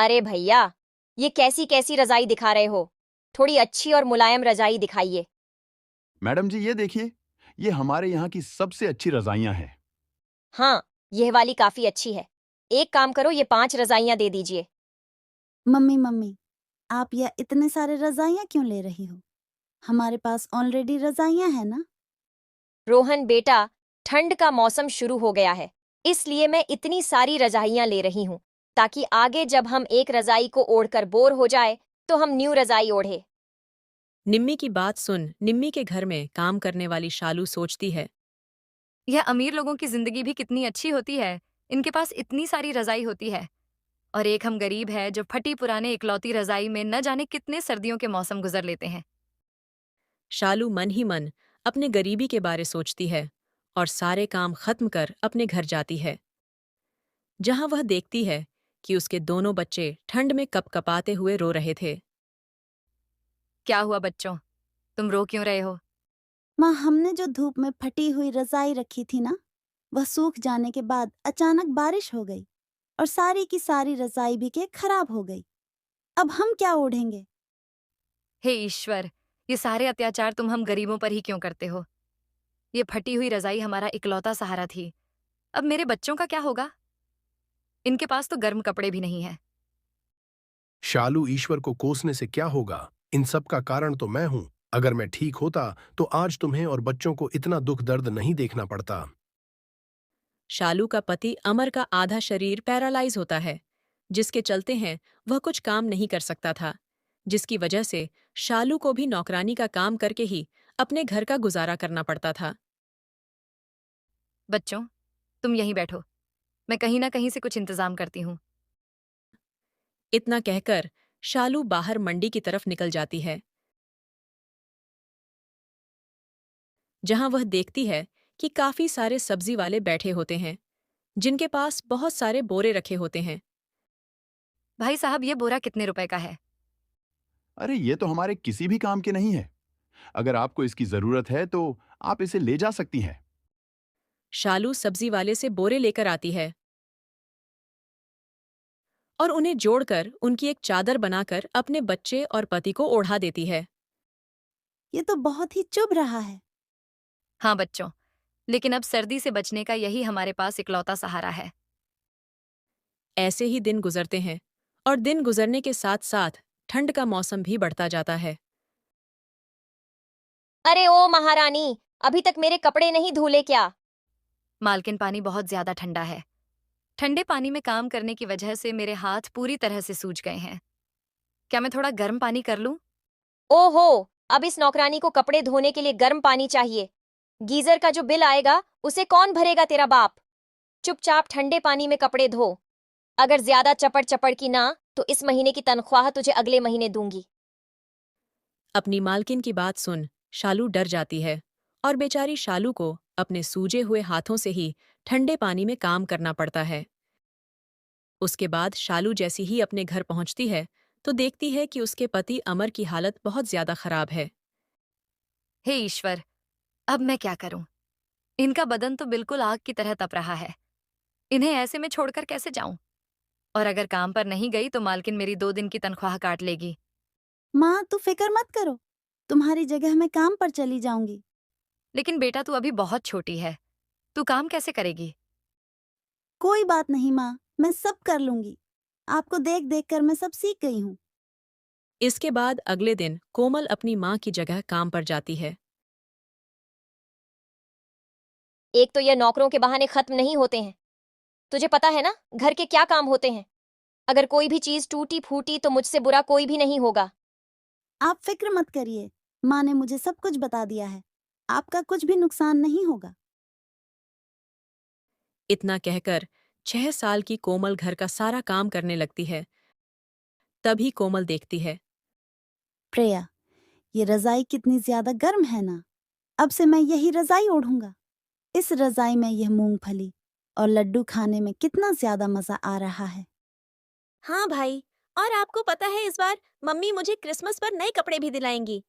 अरे भैया, ये कैसी कैसी रजाई दिखा रहे हो? थोड़ी अच्छी और मुलायम रजाई दिखाइए। मैडम जी ये देखिए, ये हमारे यहाँ की सबसे अच्छी रज़ाइयाँ हैं। हाँ, यह वाली काफी अच्छी है। एक काम करो, ये 5 रजाइयां दे दीजिए। मम्मी मम्मी, आप यह इतने सारे रजाइयाँ क्यों ले रही हो? हमारे पास ऑलरेडी रजाइयाँ हैं ना। रोहन बेटा, ठंड का मौसम शुरू हो गया है, इसलिए मैं इतनी सारी रजाइयां ले रही हूँ, ताकि आगे जब हम एक रजाई को ओढ़कर बोर हो जाए तो हम न्यू रजाई ओढ़े। निम्मी की बात सुन निम्मी के घर में काम करने वाली शालू सोचती है। यह अमीर लोगों की जिंदगी भी कितनी अच्छी होती है। इनके पास इतनी सारी रजाई होती है, और एक हम गरीब है जो फटी पुराने इकलौती रजाई में न जाने कितने सर्दियों के मौसम गुजर लेते हैं। शालू मन ही मन अपने गरीबी के बारे सोचती है और सारे काम खत्म कर अपने घर जाती है, जहां वह देखती है कि उसके दोनों बच्चे ठंड में कपकपाते हुए रो रहे थे। क्या हुआ बच्चों, तुम रो क्यों रहे हो? माँ, हमने जो धूप में फटी हुई रजाई रखी थी ना, वह सूख जाने के बाद अचानक बारिश हो गई और सारी की सारी रजाई भी के खराब हो गई। अब हम क्या ओढ़ेंगे? हे ईश्वर, ये सारे अत्याचार तुम हम गरीबों पर ही क्यों करते हो? ये फटी हुई रजाई हमारा इकलौता सहारा थी। अब मेरे बच्चों का क्या होगा? इनके पास तो गर्म कपड़े भी नहीं है। शालू ईश्वर को कोसने से क्या होगा? इन सब का कारण तो मैं हूं। अगर मैं ठीक होता तो आज तुम्हें और बच्चों को इतना दुख दर्द नहीं देखना पड़ता। शालू का पति अमर का आधा शरीर पैरालाइज होता है, जिसके चलते हैं वह कुछ काम नहीं कर सकता था, जिसकी वजह से शालू को भी नौकरानी का काम करके ही अपने घर का गुजारा करना पड़ता था। बच्चों, तुम यहीं बैठो, मैं कहीं ना कहीं से कुछ इंतजाम करती हूँ। इतना कहकर शालू बाहर मंडी की तरफ निकल जाती है, जहां वह देखती है कि काफी सारे सब्जी वाले बैठे होते हैं, जिनके पास बहुत सारे बोरे रखे होते हैं। भाई साहब, ये बोरा कितने रुपए का है? अरे ये तो हमारे किसी भी काम के नहीं है। अगर आपको इसकी ज़रूरत है तो आप इसे ले जा सकती हैं। शालू सब्जी वाले से बोरे लेकर आती है और उन्हें जोड़कर उनकी एक चादर बनाकर अपने बच्चे और पति को ओढ़ा देती है। ये तो बहुत ही चुभ रहा है। हाँ बच्चों, लेकिन अब सर्दी से बचने का यही हमारे पास इकलौता सहारा है। ऐसे ही दिन गुजरते हैं और दिन गुजरने के साथ साथ ठंड का मौसम भी बढ़ता जाता है। अरे ओ महारानी, अभी तक मेरे कपड़े नहीं धुले क्या? मालकिन, पानी बहुत ज्यादा ठंडा है। ठंडे पानी में काम करने की वजह से मेरे हाथ पूरी तरह से सूज गए हैं। क्या मैं थोड़ा गर्म पानी कर लूं? ओहो, अब इस नौकरानी को कपड़े धोने के लिए गर्म पानी चाहिए। गीजर का जो बिल आएगा उसे कौन भरेगा? तेरा बाप। चुपचाप ठंडे पानी में कपड़े धो। अगर ज्यादा चपड़ चपड़ की ना, तो इस महीने की तनख्वाह तुझे अगले महीने दूंगी। अपनी मालकिन की बात सुन शालू डर जाती है और बेचारी शालू को अपने सूजे हुए हाथों से ही ठंडे पानी में काम करना पड़ता है। उसके बाद शालू जैसी ही अपने घर पहुंचती है तो देखती है कि उसके पति अमर की हालत बहुत ज्यादा खराब है। हे ईश्वर, अब मैं क्या करूं? इनका बदन तो बिल्कुल आग की तरह तप रहा है। इन्हें ऐसे में छोड़कर कैसे जाऊं? और अगर काम पर नहीं गई तो मालकिन मेरी 2 दिन की तनख्वाह काट लेगी। माँ, तू फिक्र मत करो, तुम्हारी जगह मैं काम पर चली जाऊंगी। लेकिन बेटा, तू अभी बहुत छोटी है, तू काम कैसे करेगी? कोई बात नहीं माँ, मैं सब कर लूंगी। आपको देख देख कर मैं सब सीख गई हूँ। इसके बाद अगले दिन कोमल अपनी माँ की जगह काम पर जाती है। एक तो ये नौकरों के बहाने खत्म नहीं होते हैं। तुझे पता है ना घर के क्या काम होते हैं? अगर कोई भी चीज टूटी फूटी तो मुझसे बुरा कोई भी नहीं होगा। आप फिक्र मत करिए, माँ ने मुझे सब कुछ बता दिया है। आपका कुछ भी नुकसान नहीं होगा। इतना कहकर 6 साल की कोमल घर का सारा काम करने लगती है। तभी कोमल देखती है। प्रिया, ये रजाई कितनी ज्यादा गर्म है ना। अब से मैं यही रजाई ओढ़ूंगा। इस रजाई में यह मूंगफली और लड्डू खाने में कितना ज्यादा मजा आ रहा है। हाँ भाई, और आपको पता है इस बार मम्मी मुझे क्रिसमस पर नए कपड़े भी दिलाएंगी।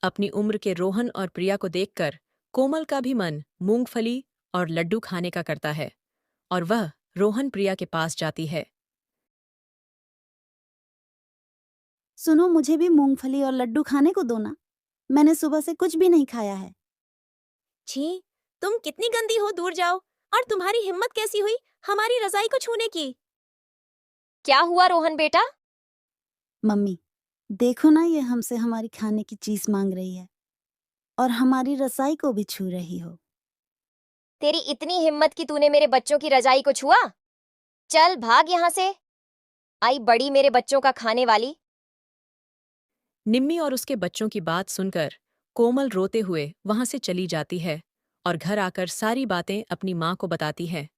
अपनी उम्र के रोहन और प्रिया को देखकर कोमल का भी मन मूंगफली और लड्डू खाने का करता है और वह रोहन प्रिया के पास जाती है। सुनो, मुझे भी मूंगफली और लड्डू खाने को दो ना। मैंने सुबह से कुछ भी नहीं खाया है। छी, तुम कितनी गंदी हो, दूर जाओ। और तुम्हारी हिम्मत कैसी हुई हमारी रजाई को छूने की? क्या हुआ रोहन बेटा? मम्मी, देखो ना, ये हमसे हमारी खाने की चीज मांग रही है और हमारी रजाई को भी छू रही हो। तेरी इतनी हिम्मत कि तूने मेरे बच्चों की रजाई को छुआ? चल भाग यहाँ से। आई बड़ी मेरे बच्चों का खाने वाली। निम्मी और उसके बच्चों की बात सुनकर कोमल रोते हुए वहां से चली जाती है और घर आकर सारी बातें अपनी माँ को बताती है।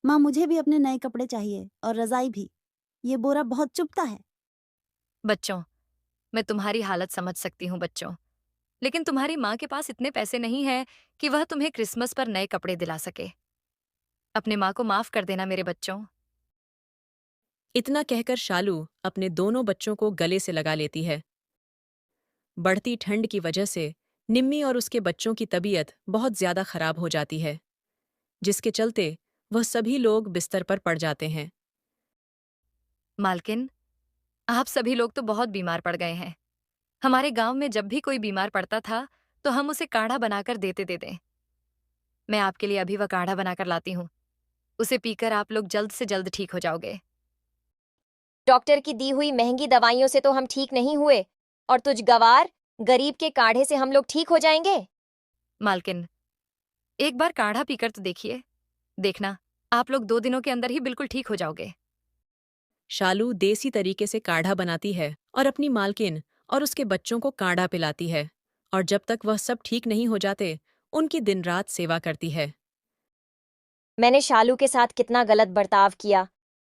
माँ, मुझे भी अपने नए कपड़े चाहिए और रजाई भी। ये बोरा बहुत चुभता है। बच्चों, मैं तुम्हारी हालत समझ सकती हूँ बच्चों, लेकिन तुम्हारी माँ के पास इतने पैसे नहीं हैं कि वह तुम्हें क्रिसमस पर नए कपड़े दिला सके। अपने माँ को माफ कर देना मेरे बच्चों। इतना कहकर शालू अपने दोनों बच्चों को गले से लगा लेती है। बढ़ती ठंड की वजह से निम्मी और उसके बच्चों की तबीयत बहुत ज्यादा खराब हो जाती है, जिसके चलते वह सभी लोग बिस्तर पर पड़ जाते हैं। मालकिन, आप सभी लोग तो बहुत बीमार पड़ गए हैं। हमारे गांव में जब भी कोई बीमार पड़ता था तो हम उसे काढ़ा बनाकर देते देते। मैं आपके लिए अभी वह काढ़ा बनाकर लाती हूँ। उसे पीकर आप लोग जल्द से जल्द ठीक हो जाओगे। डॉक्टर की दी हुई महंगी दवाइयों से तो हम ठीक नहीं हुए, और तुझ गवार गरीब के काढ़े से हम लोग ठीक हो जाएंगे? मालकिन, एक बार काढ़ा पीकर तो देखिए। देखना, आप लोग 2 दिनों के अंदर ही बिल्कुल ठीक हो जाओगे। शालू देसी तरीके से काढ़ा बनाती है और अपनी मालकिन और उसके बच्चों को काढ़ा पिलाती है, और जब तक वह सब ठीक नहीं हो जाते उनकी दिन रात सेवा करती है। मैंने शालू के साथ कितना गलत बर्ताव किया,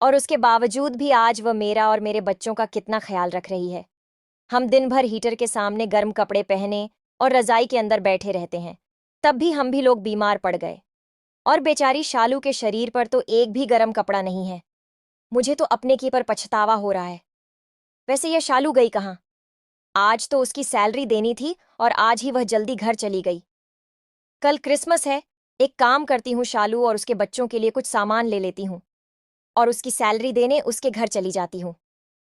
और उसके बावजूद भी आज वह मेरा और मेरे बच्चों का कितना ख्याल रख रही है। हम दिन भर हीटर के सामने गर्म कपड़े पहने और रजाई के अंदर बैठे रहते हैं, तब भी हम भी लोग बीमार पड़ गए। और बेचारी शालू के शरीर पर तो एक भी गर्म कपड़ा नहीं है। मुझे तो अपने की पर पछतावा हो रहा है। वैसे यह शालू गई कहाँ? आज तो उसकी सैलरी देनी थी और आज ही वह जल्दी घर चली गई। कल क्रिसमस है, एक काम करती हूँ, शालू और उसके बच्चों के लिए कुछ सामान ले लेती हूँ और उसकी सैलरी देने उसके घर चली जाती हूँ।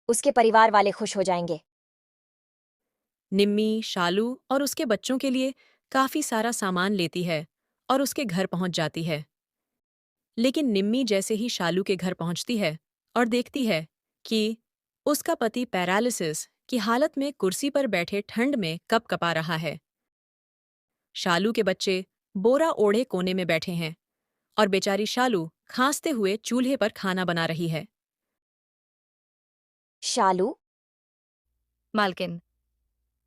उसके परिवार वाले खुश हो जाएंगे। निम्मी शालू और उसके बच्चों के लिए काफी सारा सामान लेती है और उसके घर पहुंच जाती है। लेकिन निम्मी जैसे ही शालू के घर पहुंचती है और देखती है कि उसका पति पैरालिसिस की हालत में कुर्सी पर बैठे ठंड में कपकपा रहा है। शालू के बच्चे बोरा ओढ़े कोने में बैठे हैं और बेचारी शालू खांसते हुए चूल्हे पर खाना बना रही है। शालू, मालकिन,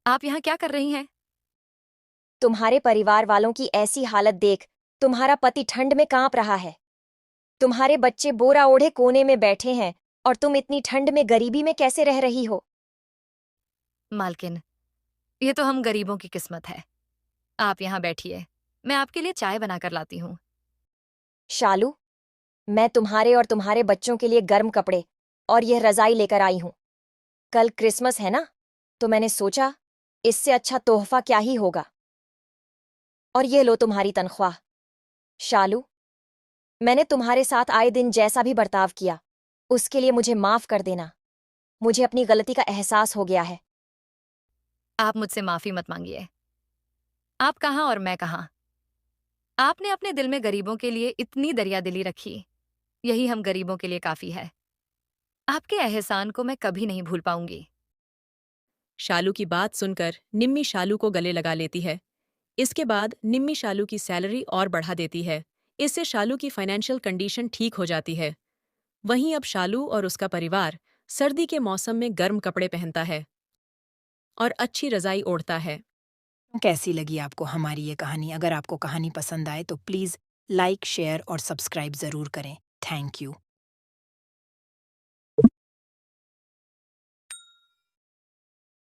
आप यहाँ क्या कर रही हैं? तुम्हारे परिवार वालों की ऐसी हालत देख तुम्हारा पति ठंड में कांप रहा है। तुम्हारे बच्चे बोरा ओढ़े कोने में बैठे हैं और तुम इतनी ठंड में गरीबी में कैसे रह रही हो? मालकिन, ये तो हम गरीबों की किस्मत है। आप यहाँ बैठिए, मैं आपके लिए चाय बनाकर लाती हूँ। शालू, मैं तुम्हारे और तुम्हारे बच्चों के लिए गर्म कपड़े और यह रजाई लेकर आई हूं। कल क्रिसमस है ना, तो मैंने सोचा इससे अच्छा तोहफा क्या ही होगा। और यह लो तुम्हारी तनख्वाह। शालू, मैंने तुम्हारे साथ आए दिन जैसा भी बर्ताव किया उसके लिए मुझे माफ कर देना। मुझे अपनी गलती का एहसास हो गया है। आप मुझसे माफी मत मांगिए। आप कहाँ और मैं कहाँ। आपने अपने दिल में गरीबों के लिए इतनी दरियादिली रखी, यही हम गरीबों के लिए काफी है। आपके एहसान को मैं कभी नहीं भूल पाऊंगी। शालू की बात सुनकर निम्मी शालू को गले लगा लेती है। इसके बाद निम्मी शालू की सैलरी और बढ़ा देती है। इससे शालू की फाइनेंशियल कंडीशन ठीक हो जाती है। वहीं अब शालू और उसका परिवार सर्दी के मौसम में गर्म कपड़े पहनता है और अच्छी रजाई ओढ़ता है। कैसी लगी आपको हमारी ये कहानी? अगर आपको कहानी पसंद आए तो प्लीज़ लाइक, शेयर और सब्सक्राइब ज़रूर करें। Thank you.